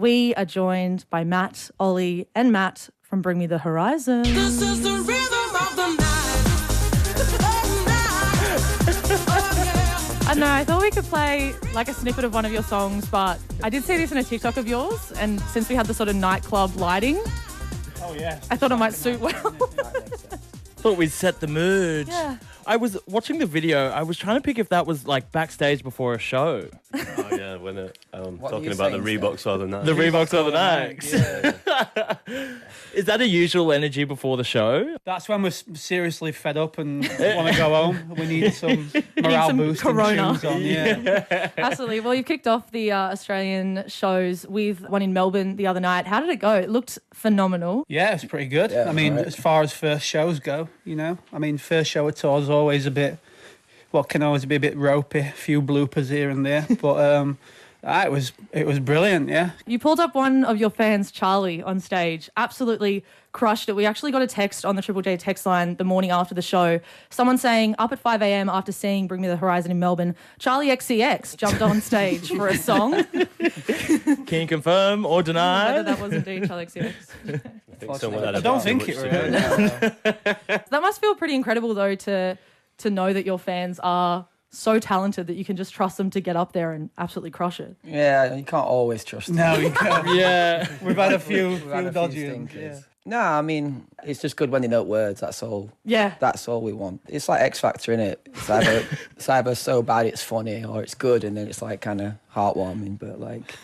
We are joined by Matt, Ollie, and Matt from Bring Me the Horizon. This is the rhythm of the night. I know, I thought we could play like a snippet of one of your songs, but I did see this in a TikTok of yours, and since we had the sort of nightclub lighting, I thought it might suit well. Thought we'd set the mood. Yeah. I was watching the video. I was trying to pick if that was like backstage before a show. Oh yeah, when talking you about the saying, Reeboks for the night. The Reeboks or the Nikes. Yeah. Is that a usual energy before the show? That's when we're seriously fed up and want to go home. We need some morale some boosting Corona. tunes on. Yeah. Absolutely. Well, you've kicked off the Australian shows with one in Melbourne the other night. How did it go? It looked phenomenal. Yeah, it's pretty good. Yeah, I mean, right. as far as first shows go, you know, I mean, first show of tour is always a bit, can always be a bit ropey, a few bloopers here and there, but it was brilliant. Yeah. You pulled up one of your fans, Charlie, on stage. Absolutely crushed it. We actually got a text on the Triple J text line the morning after the show. Someone saying, up at 5 a.m. after seeing Bring Me the Horizon in Melbourne, Charlie XCX jumped on stage for a song. Can you confirm or deny? Whether that was indeed Charlie XCX. I think someone had I a don't bit think too it much to really. go. That must feel pretty incredible, though, to know that your fans are so talented that you can just trust them to get up there and absolutely crush it. Yeah, you can't always trust them. No, you can't. Yeah. We've had a few, We've had a few dodgy ones. stinkers. Yeah. No, I mean, it's just good when they know words, that's all. Yeah. That's all we want. It's like X Factor, innit? It's either so bad it's funny or it's good and then it's like kind of heartwarming, but like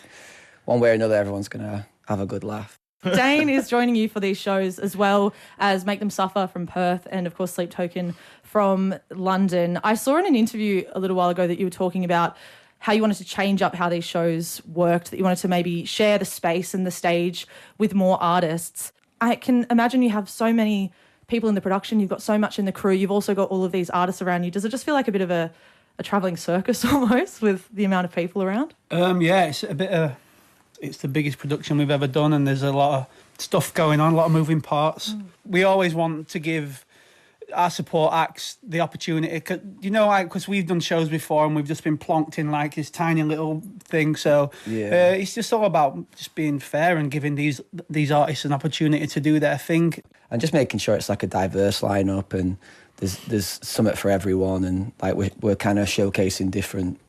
one way or another everyone's going to have a good laugh. Dane is joining you for these shows as well as Make Them Suffer from Perth and, of course, Sleep Token from London. I saw in an interview a little while ago that you were talking about how you wanted to change up how these shows worked, that you wanted to maybe share the space and the stage with more artists. I can imagine you have so many people in the production, you've got so much in the crew, you've also got all of these artists around you. Does it just feel like a bit of a travelling circus almost with the amount of people around? Yeah, it's a bit it's the biggest production we've ever done and there's a lot of stuff going on, a lot of moving parts. We always want to give our support acts the opportunity, because we've done shows before and we've just been plonked in like this tiny little thing. So Yeah. it's just all about just being fair and giving these artists an opportunity to do their thing. And just making sure it's like a diverse lineup and there's something for everyone and like we're kind of showcasing different,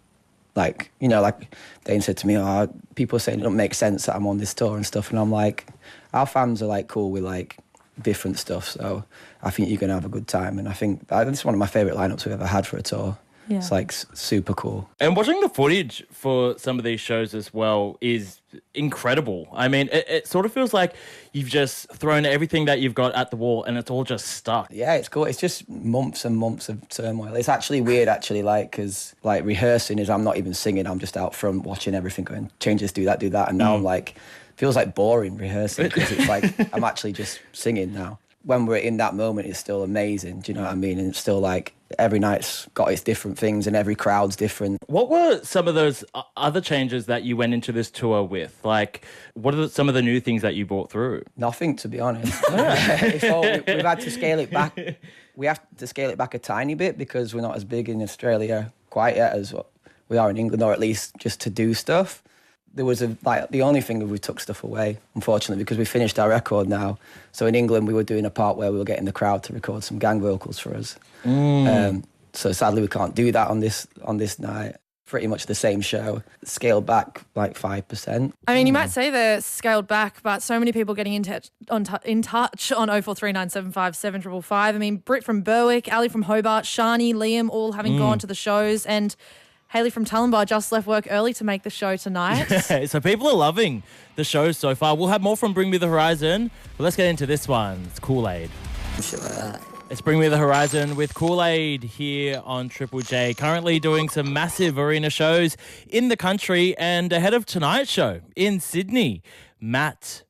like, you know, like Dane said to me, people saying it don't make sense that I'm on this tour and stuff. And I'm like, our fans are like cool with like different stuff. So I think you're going to have a good time. And I think this is one of my favourite lineups we've ever had for a tour. Yeah. It's like super cool. And watching the footage for some of these shows as well is incredible. I mean, it sort of feels like you've just thrown everything that you've got at the wall and it's all just stuck. Yeah, it's cool. It's just months and months of turmoil. It's actually weird, like, because, like, rehearsing is I'm not even singing. I'm just out front watching everything going, change this, do that. And now I'm like, feels like boring rehearsing because it's like I'm actually just singing now. When we're in that moment, it's still amazing. Do you know what I mean? And it's still like every night's got its different things and every crowd's different. What were some of those other changes that you went into this tour with? Like, what are some of the new things that you brought through? Nothing, to be honest. We've had to scale it back. We have to scale it back a tiny bit because we're not as big in Australia quite yet as what we are in England, or at least just to do stuff. There was the only thing we took stuff away, unfortunately, because we finished our record now. So in England, we were doing a part where we were getting the crowd to record some gang vocals for us. So sadly, we can't do that on this night. Pretty much the same show, scaled back like 5%. I mean, you might say they're scaled back, but so many people getting in touch on 0439757755. I mean, Britt from Berwick, Ali from Hobart, Shani, Liam, all having gone to the shows, and Hayley from Tallumbah just left work early to make the show tonight. So people are loving the show so far. We'll have more from Bring Me the Horizon, but let's get into this one. It's Kool-Aid. Shit like that. It's Bring Me the Horizon with Kool-Aid here on Triple J. Currently doing some massive arena shows in the country and ahead of tonight's show in Sydney. Matt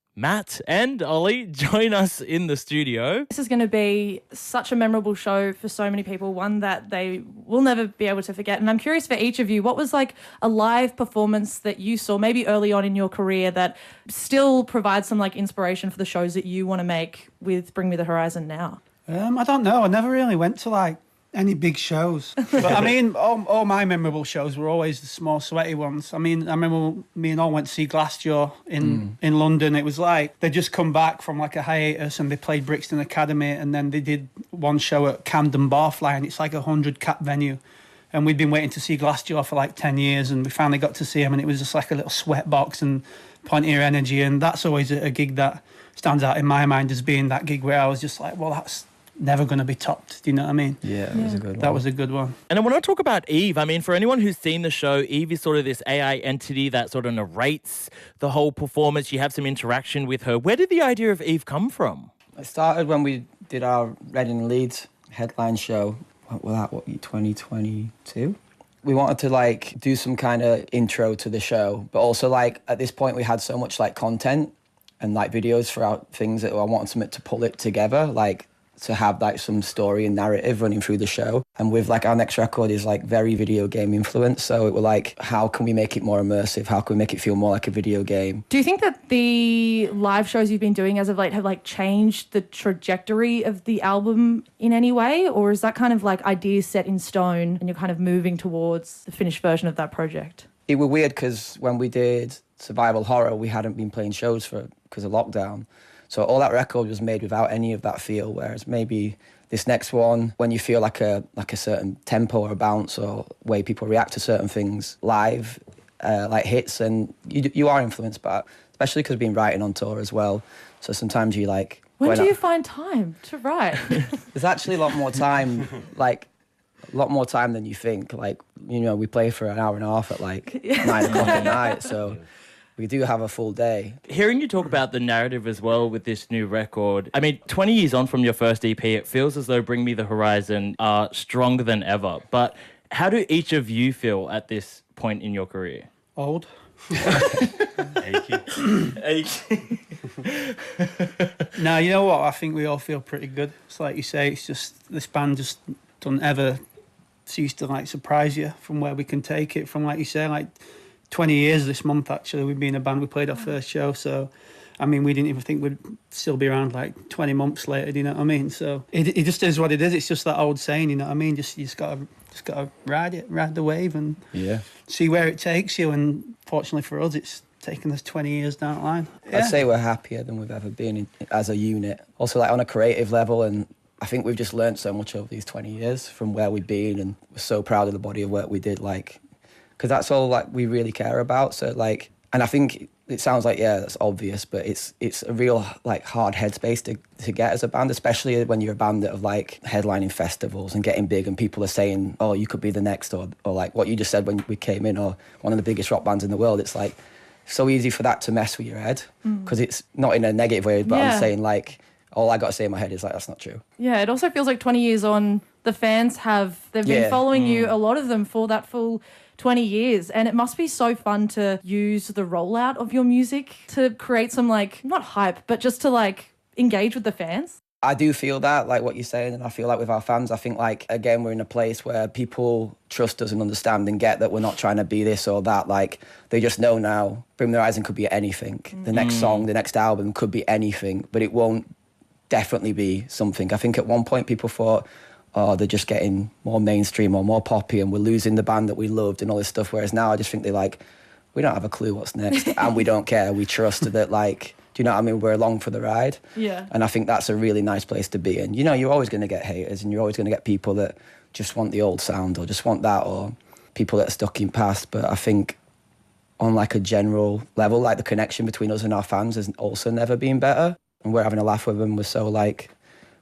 and Ollie join us in the studio. This is going to be such a memorable show for so many people, one that they will never be able to forget. And I'm curious for each of you, what was like a live performance that you saw maybe early on in your career that still provides some like inspiration for the shows that you want to make with Bring Me the Horizon now? I don't know. I never really went to like Any big shows. But I mean, all my memorable shows were always the small, sweaty ones. I mean, I remember me and all went to see Glassjaw in London. It was like they'd just come back from like a hiatus and they played Brixton Academy, and then they did one show at Camden Barfly, and it's like a 100-cap venue. And we'd been waiting to see Glassjaw for like 10 years, and we finally got to see him, and it was just like a little sweat box and plenty of energy. And that's always a gig that stands out in my mind as being that gig where I was just like, well, that's never going to be topped. Do you know what I mean? Yeah, it was a good one. That was a good one. And I want to talk about Eve. I mean, for anyone who's seen the show, Eve is sort of this AI entity that sort of narrates the whole performance. You have some interaction with her. Where did the idea of Eve come from? It started when we did our Reading and Leeds headline show. What was that? 2022? We wanted to like do some kind of intro to the show, but also like at this point we had so much like content and like videos for our things that I wanted something to pull it together, like to have like some story and narrative running through the show. And with like our next record is like very video game influenced, so it was like, how can we make it more immersive? How can we make it feel more like a video game? Do you think that the live shows you've been doing as of late have like changed the trajectory of the album in any way? Or is that kind of like ideas set in stone and you're kind of moving towards the finished version of that project? It was weird because when we did Survival Horror, we hadn't been playing shows because of lockdown. So all that record was made without any of that feel, whereas maybe this next one, when you feel like a certain tempo or a bounce or way people react to certain things live, like hits, and you are influenced by it, especially because we've been writing on tour as well. So sometimes you like... When do you find time to write? There's actually a lot more time, like a lot more time than you think. Like, you know, we play for an hour and a half at like 9 o'clock at night, so... We do have a full day. Hearing you talk about the narrative as well with this new record, I mean, 20 years on from your first EP, it feels as though Bring Me the Horizon are stronger than ever. But how do each of you feel at this point in your career? Old. Achy. No, you know what? I think we all feel pretty good. It's like you say, it's just this band just don't ever cease to like surprise you from where we can take it from, like you say, like 20 years this month, actually. We've been a band, we played our first show, so, I mean, we didn't even think we'd still be around like 20 months later, do you know what I mean? So it just is what it is. It's just that old saying, you know what I mean? You just gotta ride the wave and see where it takes you. And fortunately for us, it's taken us 20 years down the line. Yeah. I'd say we're happier than we've ever been as a unit. Also, like on a creative level, and I think we've just learned so much over these 20 years from where we've been, and we're so proud of the body of work we did, like, because that's all like we really care about. So like, and I think it sounds like, yeah, that's obvious, but it's a real like hard headspace to get as a band, especially when you're a band that are like headlining festivals and getting big, and people are saying, oh, you could be the next, or like what you just said when we came in, or one of the biggest rock bands in the world. It's like so easy for that to mess with your head, because it's not in a negative way, but I'm saying like, all I got to say in my head is like, that's not true. Yeah, it also feels like 20 years on, the fans they've been following you, a lot of them, for that full 20 years. And it must be so fun to use the rollout of your music to create some, like, not hype, but just to, like, engage with the fans. I do feel that, like what you're saying, and I feel like with our fans, I think, like, again, we're in a place where people trust us and understand and get that we're not trying to be this or that. Like, they just know now Bring Me the Horizon could be anything. The next song, the next album could be anything, but it won't definitely be something. I think at one point people thought, oh, they're just getting more mainstream or more poppy and we're losing the band that we loved and all this stuff. Whereas now I just think they're like, we don't have a clue what's next and we don't care. We trust that, like, do you know what I mean? We're along for the ride. Yeah. And I think that's a really nice place to be in. You know, you're always going to get haters and you're always going to get people that just want the old sound or just want that, or people that are stuck in past. But I think on like a general level, like the connection between us and our fans has also never been better. And we're having a laugh with them. We're so like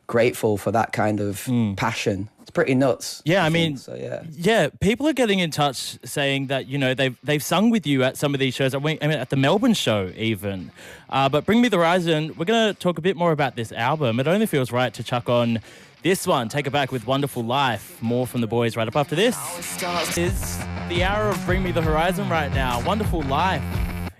grateful for that kind of passion. It's pretty nuts. Yeah, I mean, so, yeah. Yeah, people are getting in touch saying that, you know, they've sung with you at some of these shows. I mean, at the Melbourne show even. But Bring Me the Horizon, we're going to talk a bit more about this album. It only feels right to chuck on this one, Take It Back with Wonderful Life. More from the boys right up after this. Is the hour of Bring Me the Horizon right now. Wonderful Life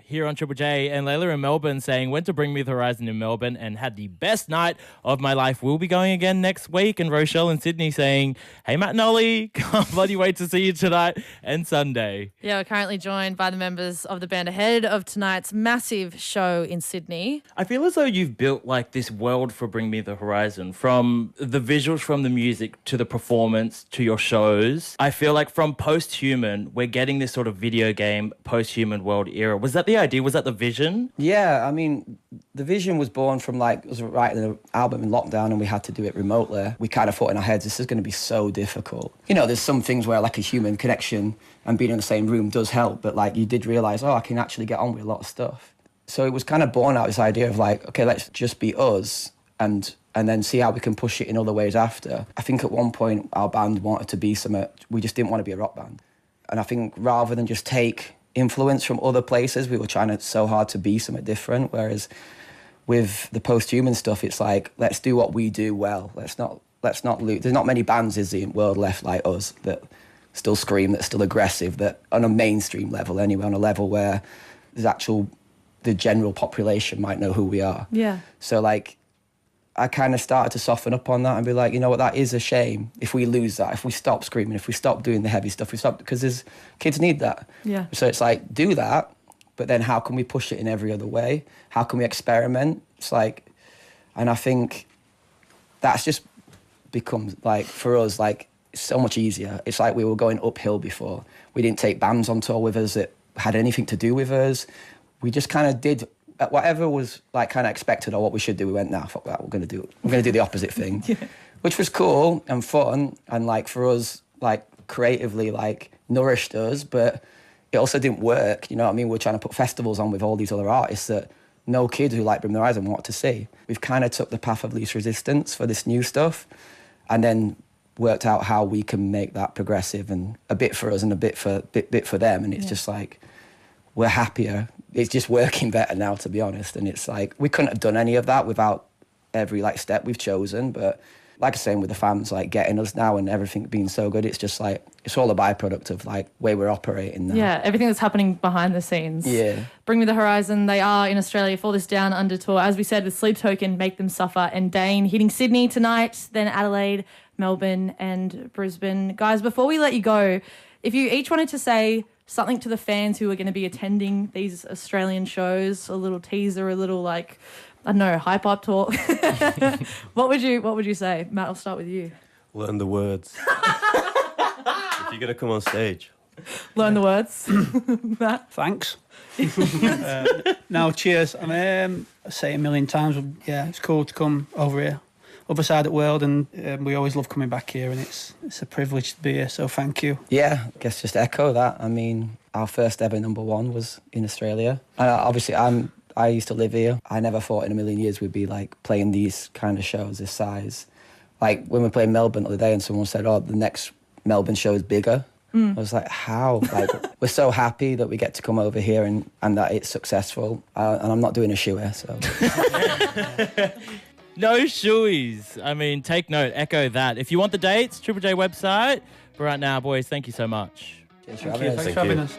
here on Triple J, and Layla in Melbourne saying, went to Bring Me the Horizon in Melbourne and had the best night of my life. We'll be going again next week. And Rochelle in Sydney saying, hey, Matt and Ollie, can't bloody wait to see you tonight and Sunday. Yeah, we're currently joined by the members of the band ahead of tonight's massive show in Sydney. I feel as though you've built like this world for Bring Me the Horizon, from the visuals, from the music to the performance to your shows. I feel like from Post-Human, we're getting this sort of video game Post-Human world era. Was that the idea? Was that the vision? Yeah, I mean, the vision was born from like, I was writing an album in lockdown and we had to do it remotely. We kind of thought in our heads, this is going to be so difficult. You know, there's some things where like a human connection and being in the same room does help, but like you did realise, I can actually get on with a lot of stuff. So it was kind of born out of this idea of like, okay, let's just be us and then see how we can push it in other ways after. I think at one point our band wanted to be something, we just didn't want to be a rock band. And I think rather than just take influence from other places, we were trying so hard to be something different. Whereas with the Post-Human stuff, it's like, let's do what we do well. Let's not lose. There's not many bands in the world left like us that still scream, that's still aggressive, that on a mainstream level anyway, on a level where the general population might know who we are. Yeah. So like, I kind of started to soften up on that and be like, you know what, that is a shame if we lose that, if we stop screaming, if we stop doing the heavy stuff, because kids need that. Yeah. So it's like, do that, but then how can we push it in every other way? How can we experiment? It's like, and I think that's just become like, for us, like, it's so much easier. It's like we were going uphill before. We didn't take bands on tour with us that had anything to do with us. We just kind of did whatever was like kind of expected or what we should do. We went, nah, fuck that. We're going to do the opposite thing, which was cool and fun. And like for us, like creatively, like nourished us, but it also didn't work. You know what I mean? We're trying to put festivals on with all these other artists that no kids who like Bring Me the Horizon want to see. We've kind of took the path of least resistance for this new stuff and then worked out how we can make that progressive and a bit for us and a bit for them. And it's just like, we're happier. It's just working better now, to be honest. And it's like, we couldn't have done any of that without every like step we've chosen. But like I was saying with the fans, like getting us now and everything being so good, it's just like, it's all a byproduct of like way we're operating now. Yeah, everything that's happening behind the scenes. Yeah. Bring Me the Horizon, they are in Australia for this Down Under tour. As we said, with Sleep Token, Make Them Suffer, and Dane hitting Sydney tonight, then Adelaide, Melbourne and Brisbane. Guys, before we let you go, if you each wanted to say something to the fans who are going to be attending these Australian shows, a little teaser, a little like, I don't know, hype up talk. What would you say? Matt, I'll start with you. Learn the words. If you're going to come on stage. Learn the words. Matt? Thanks. No, cheers. I say it a million times. Yeah, it's cool to come over here, other side of the world, and we always love coming back here, and it's a privilege to be here, so thank you. Yeah, I guess just echo that. I mean, our first ever #1 was in Australia. And obviously, I used to live here. I never thought in a million years we'd be like playing these kind of shows this size. Like when we played Melbourne the other day and someone said, oh, the next Melbourne show is bigger. I was like, how? Like, we're so happy that we get to come over here and that it's successful. And I'm not doing a shoe here, so. No shoeies. I mean, take note, echo that. If you want the dates, Triple J website. But right now, boys, thank you so much. Cheers for Thank having you. us. Thanks Thank for having you. us.